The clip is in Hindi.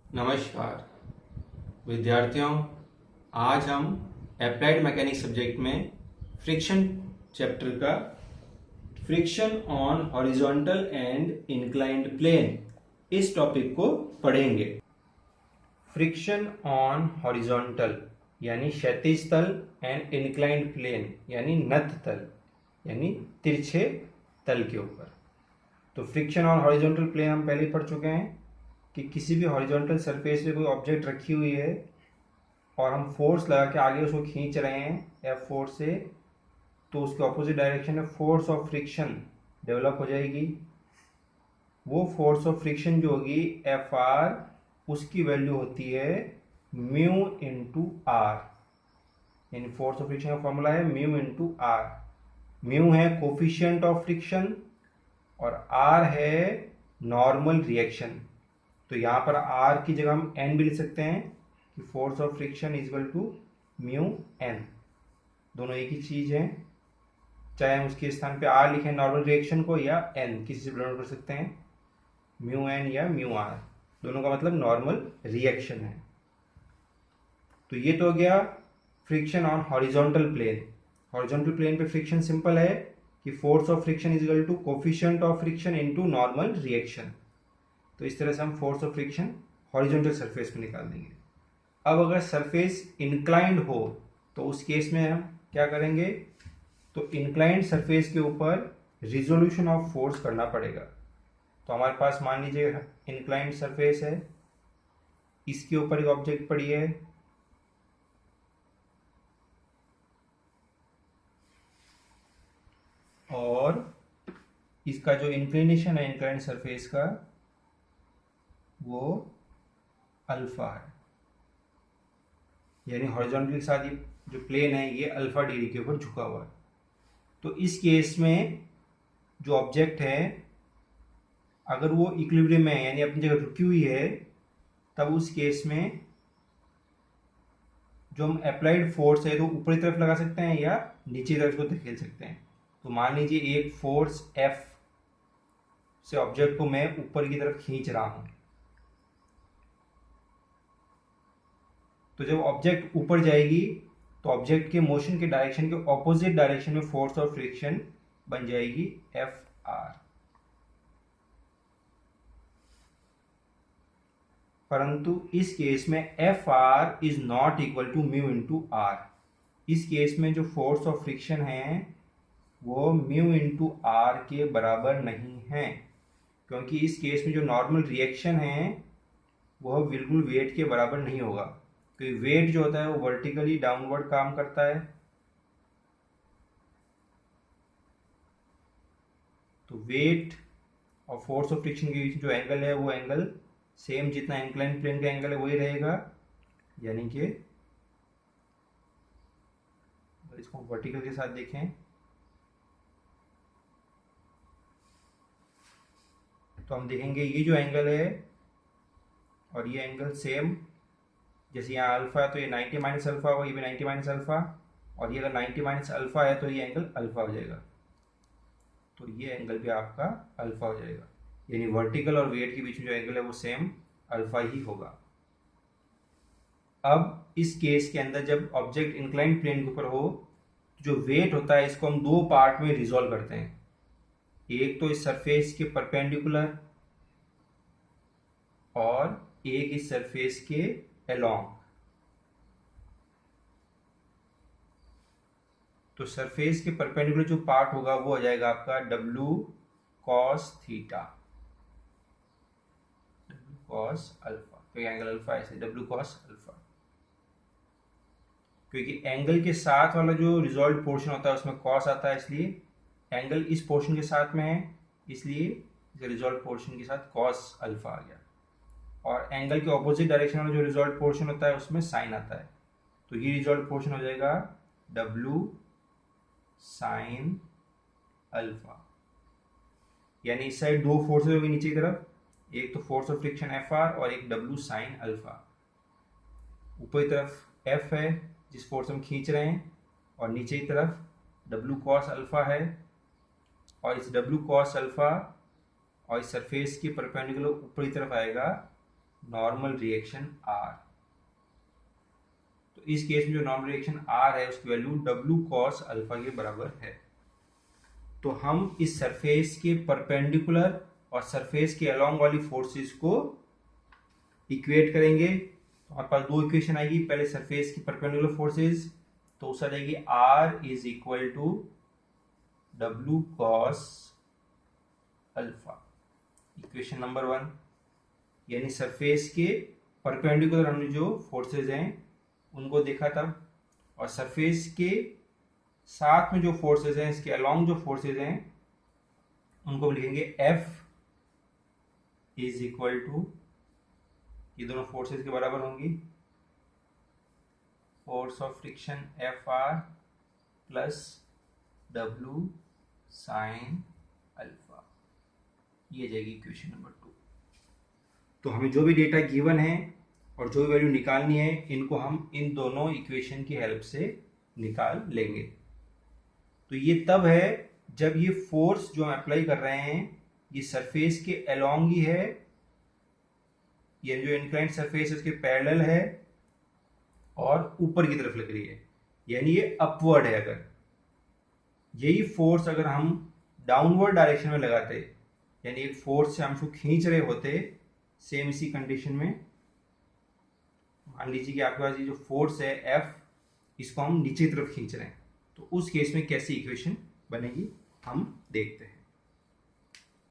नमस्कार विद्यार्थियों, आज हम अप्लाइड मैकेनिक्स सब्जेक्ट में फ्रिक्शन चैप्टर का friction on horizontal and inclined plane इस टॉपिक को पढ़ेंगे। फ्रिक्शन ऑन हॉरिजॉन्टल यानी क्षैतिज तल एंड इंक्लाइंड प्लेन यानी नत तल यानी तिरछे तल के ऊपर। तो फ्रिक्शन ऑन हॉरिजॉन्टल प्लेन हम पहले ही पढ़ चुके हैं कि किसी भी हॉरिजॉन्टल सरफेस पे कोई ऑब्जेक्ट रखी हुई है और हम फोर्स लगा के आगे उसको खींच रहे हैं F फोर्स से, तो उसके ऑपोजिट डायरेक्शन में फोर्स ऑफ फ्रिक्शन डेवलप हो जाएगी। वो फोर्स ऑफ फ्रिक्शन जो होगी Fr, उसकी वैल्यू होती है म्यू इंटू आर। यानी फोर्स ऑफ फ्रिक्शन का फॉर्मूला है म्यू इंटू आर। म्यू है कोफिशिएंट ऑफ फ्रिक्शन और आर है नॉर्मल रिएक्शन। तो यहाँ पर आर की जगह हम एन भी लिख सकते हैं कि force of friction is equal to mu N. दोनों एक ही चीज है, चाहे हम उसके स्थान पे आर लिखें नॉर्मल रिएक्शन को या एन किसी से डिनोट कर सकते हैं, म्यू एन या म्यू आर, दोनों का मतलब नॉर्मल रिएक्शन है। तो ये तो हो गया friction on horizontal plane. Horizontal plane पे फ्रिक्शन सिंपल है कि force of friction is equal to coefficient of friction into normal reaction. तो इस तरह से हम force of friction horizontal surface पे निकाल देंगे। अब अगर सरफेस इंक्लाइंड हो तो उस केस में हम क्या करेंगे, तो इंक्लाइंड सरफेस के ऊपर रिजोल्यूशन ऑफ फोर्स करना पड़ेगा। तो हमारे पास मान लीजिए इंक्लाइंड सरफेस है, इसके ऊपर एक ऑब्जेक्ट पड़ी है और इसका जो इंक्लिनेशन है इंक्लाइंड सरफेस का वो अल्फा है। यानी हॉरिजॉन्टल के साथ ये जो प्लेन है ये अल्फा डिग्री के ऊपर झुका हुआ है। तो इस केस में जो ऑब्जेक्ट है अगर वो इक्विलिब्रियम में है यानी अपनी जगह रुकी हुई है, तब उस केस में जो हम अप्लाइड फोर्स है तो ऊपरी तरफ लगा सकते हैं या नीचे तरफ को धकेल सकते हैं। तो मान लीजिए एक फोर्स F से ऑब्जेक्ट को मैं ऊपर की तरफ खींच रहा हूं, तो जब ऑब्जेक्ट ऊपर जाएगी तो ऑब्जेक्ट के मोशन के डायरेक्शन के ऑपोजिट डायरेक्शन में फोर्स ऑफ फ्रिक्शन बन जाएगी Fr। परंतु इस केस में Fr is not equal to mu into R. इस केस में जो फोर्स ऑफ फ्रिक्शन है वो म्यू इंटू आर के बराबर नहीं है, क्योंकि इस केस में जो नॉर्मल रिएक्शन है वह बिल्कुल वेट के बराबर नहीं होगा, क्योंकि वेट जो होता है वो वर्टिकली डाउनवर्ड काम करता है। तो वेट और फोर्स ऑफ फ्रिक्शन के बीच जो एंगल है वो एंगल सेम जितना इंक्लाइंड प्लेन का एंगल है वही रहेगा। यानी कि इसको वर्टिकल के साथ देखें तो हम देखेंगे ये जो एंगल है और ये एंगल सेम, जैसे यहाँ अल्फा है तो ये 90 माइनस अल्फा होगा, ये भी 90 माइनस अल्फा, और ये अगर 90 माइनस अल्फा है तो ये एंगल अल्फा हो जाएगा। तो ये एंगल भी आपका अल्फा हो जाएगा, यानी वर्टिकल और वेट के बीच में जो एंगल है वो सेम अल्फा ही होगा। अब इस केस के अंदर जब ऑब्जेक्ट इंक्लाइंड प्लेन के ऊपर हो, जो वेट होता है इसको हम दो पार्ट में रिजॉल्व करते हैं। एक तो इस सरफेस के परपेंडिकुलर और एक इस सरफेस के अलोंग। तो सरफेस के परपेंडिकुलर जो पार्ट होगा वो हो जाएगा आपका W cos theta, W cos alpha, क्योंकि एंगल अल्फा है इसलिए W cos अल्फा। क्योंकि एंगल के साथ वाला जो रिजॉल्व पोर्शन होता है उसमें cos आता है, इसलिए एंगल इस पोर्शन के साथ में है, इसलिए रिजॉल्व पोर्शन के साथ cos अल्फा आ गया। और एंगल के ऑपोजिट डायरेक्शन में जो रिजॉल्व पोर्शन होता है उसमें साइन आता है, तो ये रिजॉल्व पोर्शन हो जाएगा W साइन अल्फा। यानी इस साइड दो फोर्सेज होगी नीचे की तरफ, एक तो फोर्स ऑफ फ्रिक्शन Fr और एक W साइन अल्फा। ऊपर की तरफ F है जिस फोर्स हम खींच रहे हैं, और नीचे की तरफ W cos अल्फा है, और इस W cos अल्फा और इस सरफेस की परपेंडिकुलर ऊपरी तरफ आएगा नॉर्मल रिएक्शन आर। तो इस केस में जो नॉर्मल रिएक्शन आर है उसकी वैल्यू डब्ल्यू कॉस अल्फा के बराबर है। तो हम इस सरफेस के परपेंडिकुलर और सरफेस के अलोंग वाली फोर्सेस को इक्वेट करेंगे। तो हमारे पास दो इक्वेशन आएगी, पहले सरफेस की परपेंडिकुलर फोर्सेस, तो उस आ जाएगी R is equal to W cos alpha, equation number 1। यानी सरफेस के परपेंडिकुलर हमने जो फोर्सेस हैं उनको देखा था, और सरफेस के साथ में जो फोर्सेस हैं, इसके अलोंग जो फोर्सेस हैं उनको लिखेंगे एफ इज इक्वल टू, ये दोनों फोर्सेस के बराबर होंगी, force of friction F R plus W sine alpha. ये जाएगी इक्वेशन नंबर 2। तो हमें जो भी डेटा गिवन है और जो भी वैल्यू निकालनी है, इनको हम इन दोनों इक्वेशन की हेल्प से निकाल लेंगे। तो ये तब है जब ये फोर्स जो हम अप्लाई कर रहे हैं ये सरफेस के अलोंग ही है, ये जो इंक्लाइंड सरफेस है उसके पैरेलल है और ऊपर की तरफ लग रही है, यानी ये अपवर्ड है। अगर यही फोर्स अगर हम डाउनवर्ड डायरेक्शन में लगाते, यानी एक फोर्स से हम इसको खींच रहे होते, सेम इसी कंडीशन में मान लीजिए कि आपके पास ये जो फोर्स है एफ, इसको हम नीचे की तरफ खींच रहे हैं, तो उस केस में कैसी इक्वेशन बनेगी हम देखते हैं।